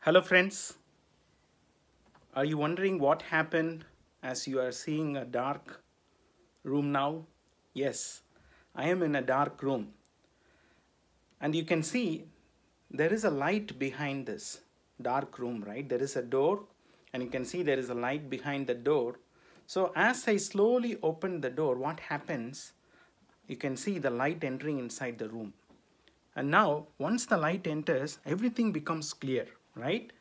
Hello friends, are you wondering what happened as you are seeing a dark room now? Yes, I am in a dark room and you can see there is a light behind this dark room, right? There is a door and you can see there is a light behind the door. So as I slowly open the door, what happens? You can see the light entering inside the room. And now once the light enters, everything becomes clear, right?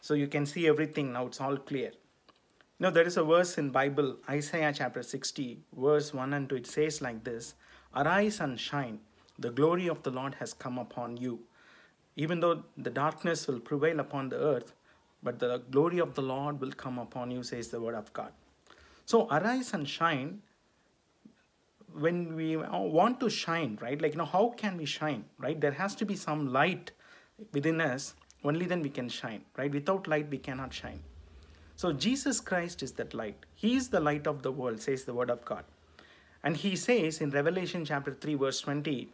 So you can see everything now, it's all clear. Now there is a verse in Bible, Isaiah chapter 60, verse 1 and 2. It says like this: Arise and shine, the glory of the Lord has come upon you. Even though the darkness will prevail upon the earth, but the glory of the Lord will come upon you, says the word of God. So arise and shine. When we want to shine, right? How can we shine, right? There has to be some light within us. Only then we can shine, right? Without light, we cannot shine. So Jesus Christ is that light. He is the light of the world, says the word of God. And he says in Revelation chapter 3, verse 20,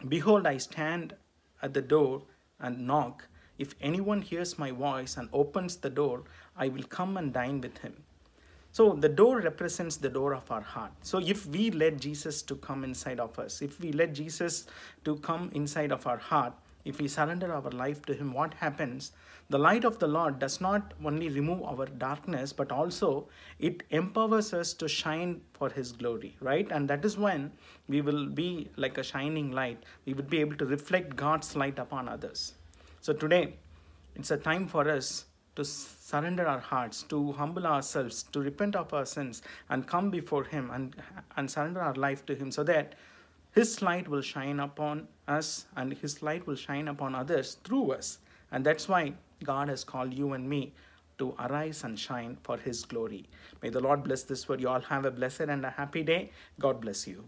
Behold, I stand at the door and knock. If anyone hears my voice and opens the door, I will come and dine with him. So the door represents the door of our heart. So if we let Jesus to come inside of us, if we let Jesus to come inside of our heart, if we surrender our life to him, what happens? The light of the Lord does not only remove our darkness, but also it empowers us to shine for his glory, right? And that is when we will be like a shining light. We would be able to reflect God's light upon others. So today, it's a time for us to surrender our hearts, to humble ourselves, to repent of our sins and come before him and surrender our life to him, so that his light will shine upon us and his light will shine upon others through us. And that's why God has called you and me to arise and shine for his glory. May the Lord bless this word. You all have a blessed and a happy day. God bless you.